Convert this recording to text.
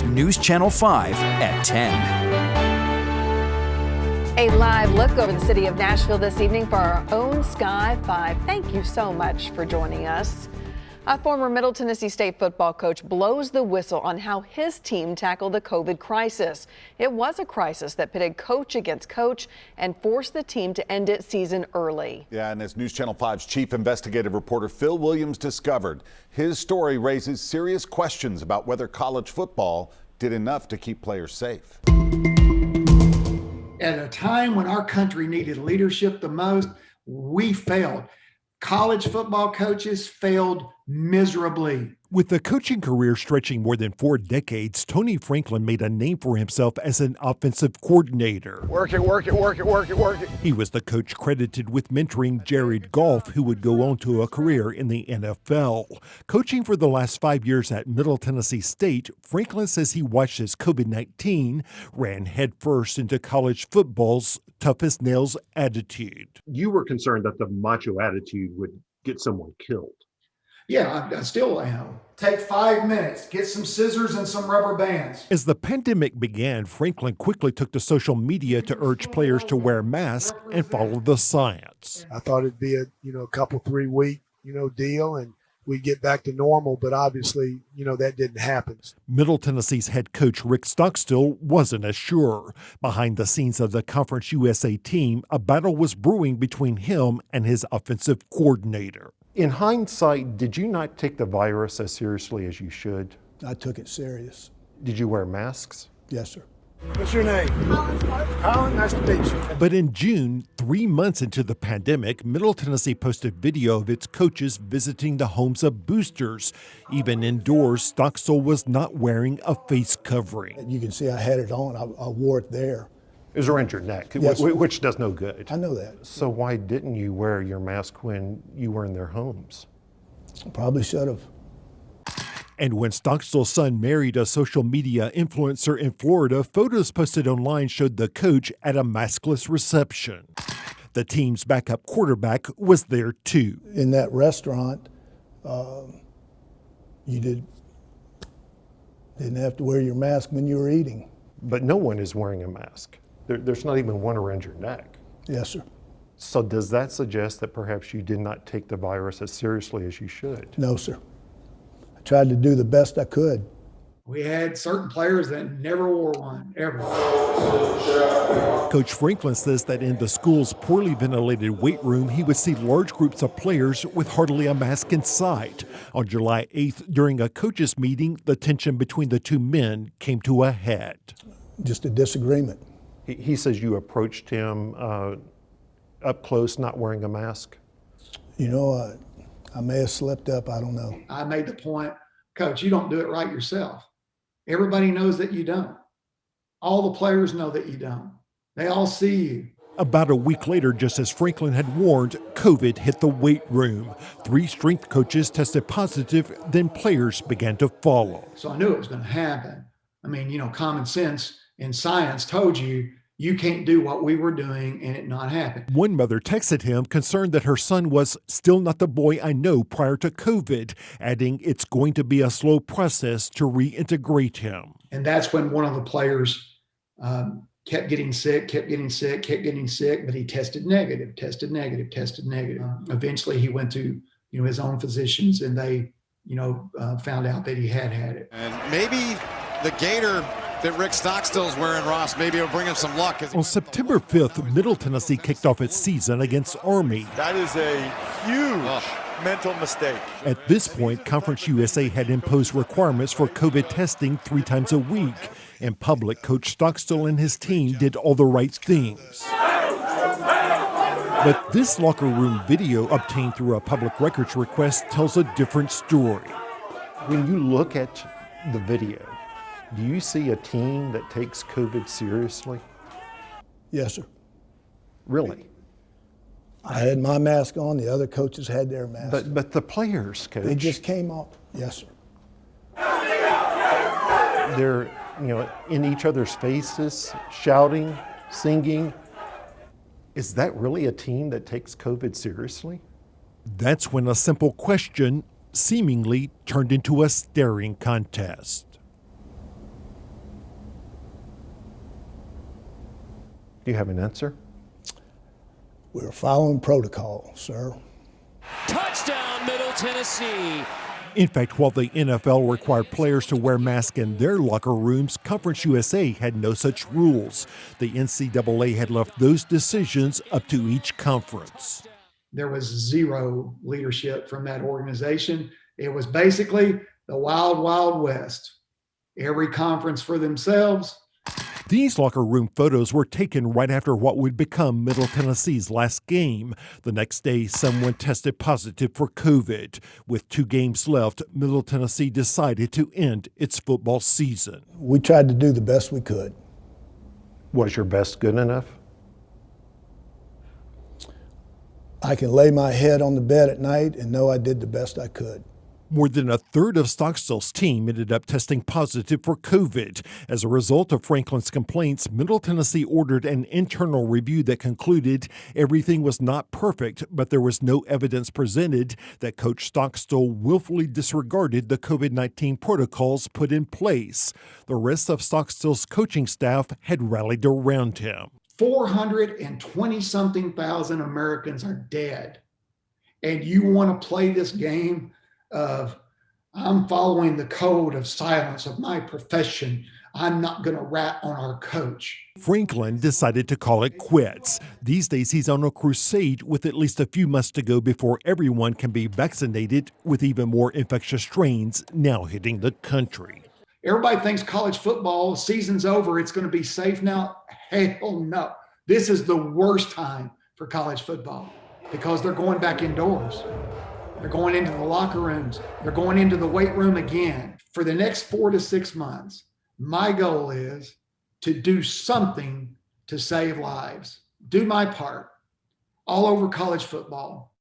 It's News Channel 5 at 10. A live look over the city of Nashville this evening for our own Sky 5. Thank you so much for joining us. A former Middle Tennessee State football coach blows the whistle on how his team tackled the COVID crisis. It was a crisis that pitted coach against coach and forced the team to end its season early. Yeah, and as News Channel 5's chief investigative reporter Phil Williams discovered, his story raises serious questions about whether college football did enough to keep players safe. At a time when our country needed leadership the most, we failed. College football coaches failed miserably. With a coaching career stretching more than 4 decades, Tony Franklin made a name for himself as an offensive coordinator. Work it, work it, work it, work it, work it. He was the coach credited with mentoring Jared Goff, who would go on to a career in the NFL. Coaching for the last 5 years at Middle Tennessee State, Franklin says he watched as COVID-19 ran headfirst into college football's tough-as-nails attitude. You were concerned that the macho attitude would get someone killed. Yeah, I still am. Take 5 minutes, get some scissors and some rubber bands. As the pandemic began, Franklin quickly took to social media to urge players to wear masks and follow the science. I thought it'd be a couple 3 week deal and we'd get back to normal, but obviously that didn't happen. Middle Tennessee's head coach Rick Stockstill wasn't as sure. Behind the scenes of the Conference USA team, a battle was brewing between him and his offensive coordinator. In hindsight, did you not take the virus as seriously as you should? I took it serious. Did you wear masks? Yes, sir. What's your name? Colin, nice to meet you. But in June, 3 months into the pandemic, Middle Tennessee posted video of its coaches visiting the homes of boosters. Even indoors, Stockstill was not wearing a face covering. You can see I had it on. I wore it there. It was around your neck, yes, which does no good. I know that. So why didn't you wear your mask when you were in their homes? I probably should have. And when Stockstill's son married a social media influencer in Florida, photos posted online showed the coach at a maskless reception. The team's backup quarterback was there too. In that restaurant, you didn't have to wear your mask when you were eating. But no one is wearing a mask. There's not even one around your neck. Yes, sir. So does that suggest that perhaps you did not take the virus as seriously as you should? No, sir. I tried to do the best I could. We had certain players that never wore one, ever. Coach Franklin says that in the school's poorly ventilated weight room, he would see large groups of players with hardly a mask in sight. On July 8th, during a coaches' meeting, the tension between the two men came to a head. Just a disagreement. He says you approached him up close, not wearing a mask? I may have slipped up, I don't know. I made the point, Coach, you don't do it right yourself. Everybody knows that you don't. All the players know that you don't. They all see you. About a week later, just as Franklin had warned, COVID hit the weight room. 3 strength coaches tested positive, then players began to follow. So I knew it was going to happen. I mean, common sense and science told you can't do what we were doing and it not happen. One mother texted him, concerned that her son was still not the boy I know prior to COVID, adding it's going to be a slow process to reintegrate him. And that's when one of the players kept getting sick, but he tested negative. Eventually he went to, his own physicians and they, found out that he had it. And maybe the gator that Rick Stockstill's wearing, Ross, maybe it'll bring him some luck. On September 5th, Middle Tennessee kicked off its season against Army. That is a huge mental mistake. At this point, Conference USA had imposed requirements for COVID testing 3 times a week. In public, Coach Stockstill and his team did all the right things. But this locker room video obtained through a public records request tells a different story. When you look at the video, do you see a team that takes COVID seriously? Yes, sir. Really? I had my mask on. The other coaches had their masks. But the players, Coach. They just came off. Yes, sir. They're, in each other's faces, shouting, singing. Is that really a team that takes COVID seriously? That's when a simple question seemingly turned into a staring contest. Do you have an answer? We're following protocol, sir. Touchdown, Middle Tennessee. In fact, while the NFL required players to wear masks in their locker rooms, Conference USA had no such rules. The NCAA had left those decisions up to each conference. There was zero leadership from that organization. It was basically the wild, wild west. Every conference for themselves. These locker room photos were taken right after what would become Middle Tennessee's last game. The next day, someone tested positive for COVID. With 2 games left, Middle Tennessee decided to end its football season. We tried to do the best we could. Was your best good enough? I can lay my head on the bed at night and know I did the best I could. More than a third of Stockstill's team ended up testing positive for COVID. As a result of Franklin's complaints, Middle Tennessee ordered an internal review that concluded everything was not perfect, but there was no evidence presented that Coach Stockstill willfully disregarded the COVID-19 protocols put in place. The rest of Stockstill's coaching staff had rallied around him. 420-something thousand Americans are dead. And you want to play this game of I'm following the code of silence of my profession. I'm not going to rat on our coach. Franklin decided to call it quits. These days, he's on a crusade with at least a few months to go before everyone can be vaccinated, with even more infectious strains now hitting the country. Everybody thinks college football season's over. It's going to be safe now. Hell no. This is the worst time for college football because they're going back indoors. They're going into the locker rooms. They're going into the weight room again. For the next 4 to 6 months, my goal is to do something to save lives. Do my part all over college football.